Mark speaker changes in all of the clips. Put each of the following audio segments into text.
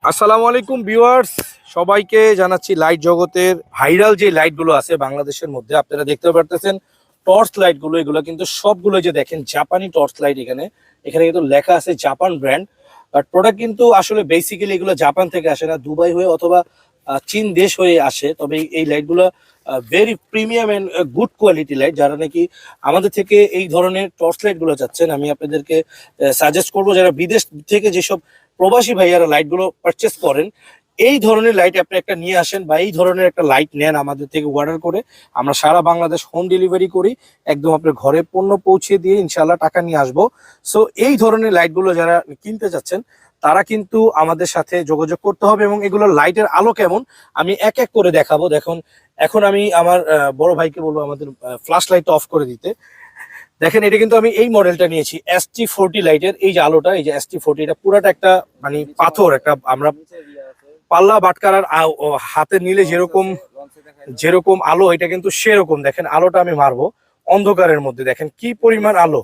Speaker 1: আসসালামু আলাইকুম ভিউয়ার্স, সবাইকে জানাচ্ছি লাইট জগতের ভাইরাল যে লাইটগুলো আছে বাংলাদেশের মধ্যে। আপনারা দেখতে পারতেছেন টর্চ লাইটগুলো, এগুলো কিন্তু সবগুলো যে দেখেন জাপানি টর্চ লাইট। এখানে এখানে কিন্তু লেখা আছে জাপান ব্র্যান্ড, বাট প্রোডাক্ট কিন্তু আসলে বেসিক্যালি এগুলো জাপান থেকে আসে না, দুবাই হয়ে অথবা চীন দেশ হয়ে আসে। তবে এই লাইটগুলো very premium and good quality light. যারা নাকি আমাদের থেকে এই ধরনের টর্চ লাইটগুলো চাচ্ছেন, আমি আপনাদেরকে সাজেস্ট করবো, যারা বিদেশ থেকে যেসব প্রবাসী ভাইয়ারা লাইটগুলো পারচেস করেন, এই ধরনের লাইট আপনি একটা নিয়ে আসেন বা এই ধরনের একটা লাইট নেন আমাদের থেকে অর্ডার করে। আমরা সারা বাংলাদেশ হোম ডেলিভারি করি, একদম আপনার ঘরে পণ্য পৌঁছে দিয়ে ইনশাল্লাহ টাকা নিয়ে আসবো। সো এই ধরনের লাইটগুলো যারা কিনতে চাচ্ছেন তারা কিন্তু আমাদের সাথে যোগাযোগ করতে হবে। এবং এগুলো লাইটের আলো কেমন আমি এক এক করে দেখাবো। দেখুন, এখন আমি আমার বড় ভাইকে বলবো আমাদের ফ্ল্যাশ লাইটটা অফ করে দিতে। দেখেন, এটা কিন্তু আমি এই মডেলটা নিয়েছি ST40 লাইটের। এই যে আলোটা, এই যে ST40, এটা পুরাটা একটা মানে পাথর, একটা আমরা পাল্লা বাটকারার হাতে নিলে যেরকম যেরকম আলো, এটা কিন্তু সেরকম। দেখেন আলোটা আমি মারবো অন্ধকারের মধ্যে, দেখেন কি পরিমাণ আলো,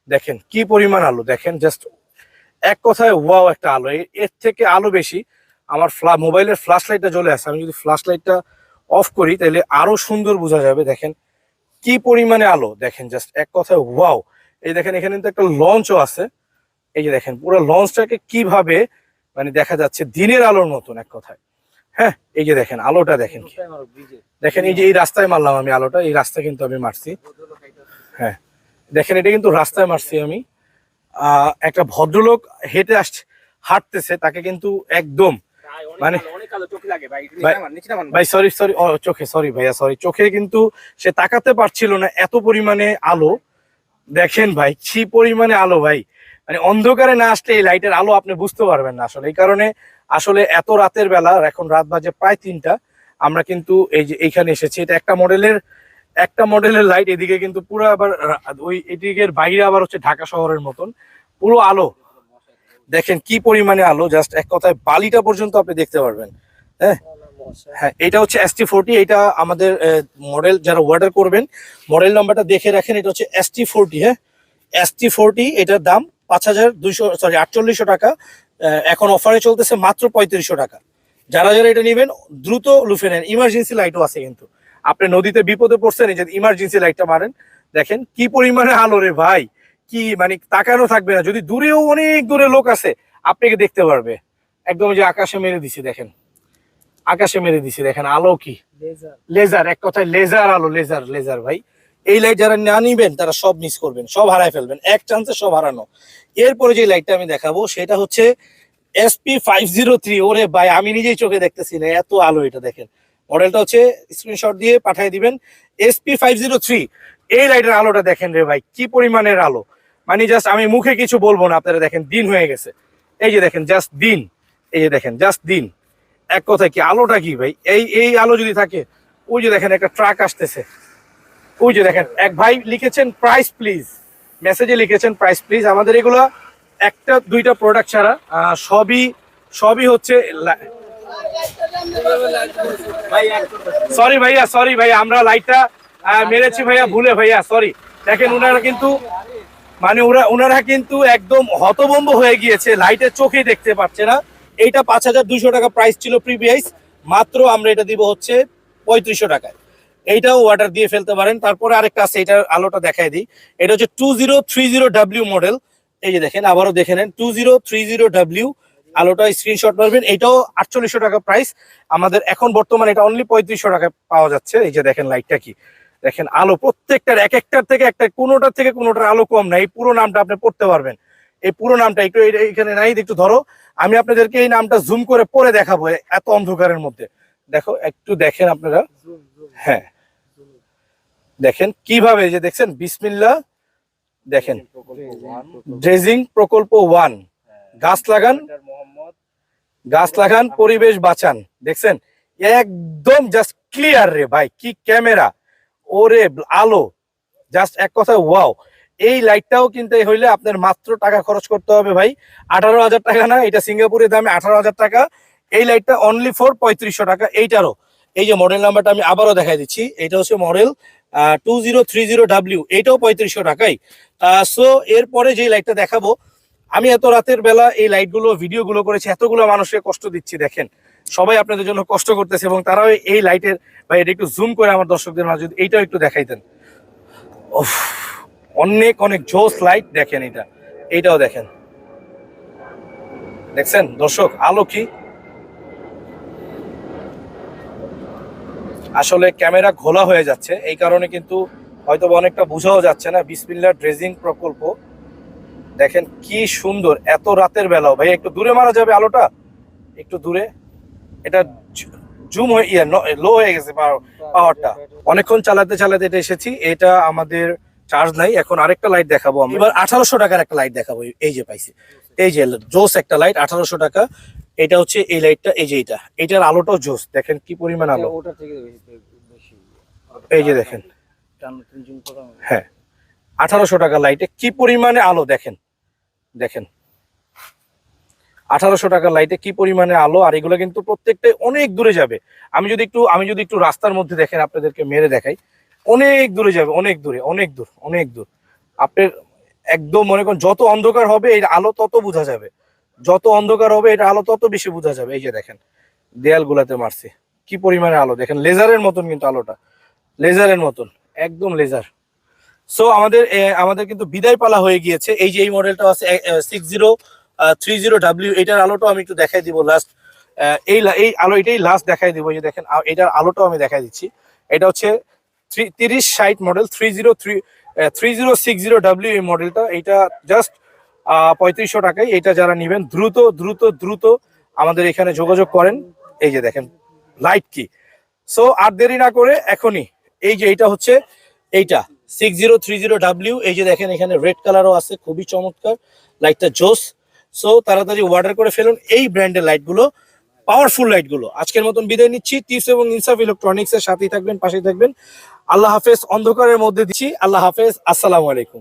Speaker 1: দেখেন কি পরিমাণ আলো, দেখেন জাস্ট এক কথায় ওয়াও একটা আলো। এর থেকে আলো বেশি আমার মোবাইলের ফ্ল্যাশ লাইটটা জ্বলে আসে। আমি যদি ফ্ল্যাশ লাইটটা অফ করি তাহলে আরো সুন্দর বোঝা যাবে। দেখেন কি পরিমাণে আলো, দেখেন জাস্ট এক কথায় ওয়াও। এই দেখেন এখানে কিন্তু একটা লঞ্চও আছে। এই যে দেখেন পুরো লঞ্চটাকে কিভাবে মানে দেখা যাচ্ছে দিনের আলোর মতন এক কথায়। হ্যাঁ, এই যে দেখেন আলোটা, দেখেন দেখেন এই যে এই রাস্তায় মারলাম আমি আলোটা, এই রাস্তায় কিন্তু আমি মারছি। হ্যাঁ, দেখেন এটা কিন্তু রাস্তায় মারছি আমি। একটা ভদ্রলোক হেঁটে আসছে, হাঁটতেছে, তাকে কিন্তু একদম মানে ভাই সরি সরি চোখে, সরি ভাইয়া সরি, চোখে কিন্তু সে তাকাতে পারছিল না, এত পরিমাণে আলো। দেখেন ভাই কি পরিমাণে আলো ভাই, মানে অন্ধকারে না আসলে এই লাইটের আলো আপনি বুঝতে পারবেন না আসলে। এই কারণে আসলে এত রাতের বেলা, এখন রাত বাজে প্রায় 3টা, আমরা কিন্তু এই যে এইখানে এসেছি। এটা একটা মডেলের লাইট। এদিকে কিন্তু পুরো আবার ওই এদিকের বাইরে আবার হচ্ছে ঢাকা শহরের মতন পুরো আলো। দেখেন কি পরিমাণে আলো, জাস্ট এক কথায় বালিটা পর্যন্ত আপনি দেখতে পারবেন। হ্যাঁ হ্যাঁ, এটা হচ্ছে ST40। এটা আমাদের মডেল, যারা অর্ডার করবেন মডেল নাম্বারটা দেখে রাখেন। এটা হচ্ছে ST40। হ্যাঁ, ST40, এটার দাম 4800 টাকা। এখন অফারে চলতেছে মাত্র 3500 টাকা। যারা যারা এটা নেবেন দ্রুত লুফে নেন। ইমার্জেন্সি লাইটও আছে কিন্তু, আপনি নদীতে বিপদে পড়ছেন, এই যে ইমার্জেন্সি লাইটটা মারেন। দেখেন কি পরিমাণে আলো রে ভাই, কি মানে তাকানো থাকবে না। যদি দূরেও অনেক দূরে লোক আছে আপনাকে দেখতে পারবে। একদম যে আকাশে মেরে দিছি, দেখেন আকাশে মেরে দিছি, দেখেন আলো কি লেজার, এক কথায় লেজার আলো, লেজার লেজার ভাই। এই লাইট যারা না নিবেন তারা সব মিস করবেন, সব হারায় ফেলবেন, এক চান্সে সব হারানো। এরপরে যে লাইটটা আমি দেখাবো সেটা হচ্ছে SP503। ওরে ভাই, আমি নিজেই চোখে দেখতেছি না, এত আলো। এটা দেখেন, মডেলটা হচ্ছে স্ক্রিনশট দিয়ে পাঠিয়ে দিবেন। SP503, এই লাইটের আলোটা দেখেন রে ভাই, কি পরিমাণের আলো। মানে জাস্ট আমি মুখে কিছু বলবো না, আপনারা দেখেন দিন হয়ে গেছে। এই যে দেখেন জাস্ট দিন, এই যে দেখেন জাস্ট দিন। এক কথায় কি আলোটা কি ভাই, এই এই আলো যদি থাকে। ওই যে দেখেন একটা ট্রাক আসতেছে, ওই যে দেখেন এক ভাই লিখেছেন প্রাইস প্লিজ, মেসেজে লিখেছেন প্রাইস প্লিজ। আমাদের এগুলো একটা দুইটা প্রোডাক্ট ছাড়া সবই সবই হচ্ছে। সরি ভাইয়া, সরি ভাইয়া, আমরা লাইটটা মেরেছি ভাইয়া, ভুলে ভাইয়া, সরি। দেখেন ওনারা কিন্তু মানে ওনারা কিন্তু একদম হতভম্ব হয়ে গিয়েছে, লাইটের চোখেই দেখতে পাচ্ছে না। এইটা 5200 টাকা প্রাইস ছিল প্রিভিয়াস, মাত্র আমরা এটা দিব হচ্ছে 3500 টাকায়। এইটাও অর্ডার দিয়ে ফেলতে পারেন। তারপরে আরেকটা আছে, এটার আলোটা দেখাই দিই। এটা হচ্ছে 2030W মডেল। এই যে দেখেন, আবারও দেখে নেন 2030W আলোটা, স্ক্রিনশট মারবেন। এটাও 4800 টাকা প্রাইস আমাদের এখন বর্তমানে, এটা অনলি 3500 টাকায় পাওয়া যাচ্ছে। এই যে দেখেন লাইটটা কি, দেখেন আলো প্রত্যেকটার, এক একটার থেকে একটা, কোনোটার থেকে কোনোটার আলো কম না। এই পুরো নামটা আপনি পড়তে পারবেন, এই পুরো নামটা একটু এখানে নাই, একটু ধরো, আমি আপনাদেরকে এই নামটা জুম করে পরে দেখাবো এত অন্ধকারের মধ্যে। দেখো একটু দেখেন আপনারা, হ্যাঁ দেখেন কিভাবে, যে দেখছেন বিসমিল্লাহ, দেখেন ড্রেজিং প্রকল্প 1, গাছ লাগান, গাছ লাগান, পরিবেশ বাঁচান। দেখছেন একদম জাস্ট ক্লিয়ার রে ভাই, কি ক্যামেরা, ওরে আলো, জাস্ট এক কথা ওয়াও। এই লাইটটাও কিনতে হইলে আপনার মাত্র টাকা খরচ করতে হবে ভাই, 18,000 টাকা না, এটা সিঙ্গাপুরের দামে 18,000 টাকা। এই লাইটটা অনলি ফর 3500 টাকা। এইটারও এই যে মডেল নাম্বারটা আমি আবারও দেখাই দিচ্ছি, এটা হচ্ছে মডেল 2030W, এইটাও 3500 টাকাই। সো এরপরে যে লাইটটা দেখাবো, আমি এত রাতের বেলা এই লাইটগুলো ভিডিওগুলো করেছি, এতগুলো মানুষকে কষ্ট দিচ্ছি, দেখেন সবাই আপনাদের জন্য কষ্ট করতেছে এবং তারাও এই লাইটের, ভাই এটা একটু জুম করে আমার দর্শকদের মাঝে যদি এইটাও একটু দেখাইতেন। ওফ, অনেক অনেক জোস লাইট, দেখেন এইটাও দেখেন, দেখছেন দর্শক আলো কি, আসলে ক্যামেরা ঘোলা হয়ে যাচ্ছে এই কারণে কিন্তু হয়তো অনেকটা বোঝাও যাচ্ছে না। বিসমিল্লাহ ড্রেজিং প্রকল্প, দেখেন কি সুন্দর এত রাতের বেলাও। ভাই একটু দূরে মারা যাবে আলোটা, একটু দূরে, এটা জুম হয়ে লো হয়ে গেছে পাওয়ারটা। অনেকক্ষণ চালাতে চালাতে এটা এসেছি, এটা আমাদের চার্জ নাই। এখন আরেকটা লাইট দেখাবো আমি, এবার 1800 টাকার একটা লাইট দেখাবো। এই যে পাইছি, এই যে জোস একটা লাইট 1800 টাকা। এটা হচ্ছে এই লাইটটা, এই যে এটার আলোটাও জোস, দেখেন কি পরিমাণ আলো। এই যে দেখেন, হ্যাঁ 1800 টাকার লাইটে কি পরিমাণে আলো, দেখেন দেখেন 1800 টাকার লাইটে কি পরিমাণে আলো। আর এগুলো কিন্তু প্রত্যেকটাই অনেক দূরে যাবে। আমি যদি একটু রাস্তার মধ্যে দেখেন, আপনাদেরকে মেরে দেখাই, অনেক দূরে যাবে, অনেক দূরে, অনেক দূর, অনেক দূর। আপনার একদম মনে করেন যত অন্ধকার হবে এর আলো তত বোঝা যাবে, যত অন্ধকার হবে এটা আলো তত বেশি বোঝা যাবে। এই যে দেখেন দেয়াল গুলাতে মারছে কি পরিমাণে আলো, দেখেন লেজারের মতন কিন্তু আলোটা, লেজারের মতন, একদম লেজার। সো আমাদের কিন্তু বিদায় পালা হয়ে গিয়েছে। এই যে এই মডেলটা আছে 6030W, এটার আলোটাও আমি একটু দেখাই দিব লাস্ট। এই আলো এটাই লাস্ট দেখাই দিব। এই যে দেখেন এটার আলোটাও আমি দেখাই দিচ্ছি। এটা হচ্ছে 3060 মডেল 3060W এই মডেলটা। এটা জাস্ট 3500 টাকায়। এটা যারা নেবেন দ্রুত দ্রুত দ্রুত আমাদের এখানে যোগাযোগ করেন। এই যে দেখেন লাইট কি। সো আর দেরি না করে এখনই, এই যে এইটা হচ্ছে এইটা 6030W, এই যে দেখেন এখানে রেড কালারও আছে, খুবই চমৎকার লাইটটা, জোস। সো তাড়াতাড়ি অর্ডার করে ফেলুন এই ব্র্যান্ডের লাইটগুলো, পাওয়ারফুল লাইটগুলো। আজকের মতন বিদায় নিচ্ছি। টিপস এবং ইনসাফ ইলেকট্রনিক্স এর সাথেই থাকবেন, পাশেই থাকবেন। আল্লাহ হাফেজ। অন্ধকারের মধ্যে দিচ্ছি। আল্লাহ হাফেজ, আসসালামু আলাইকুম।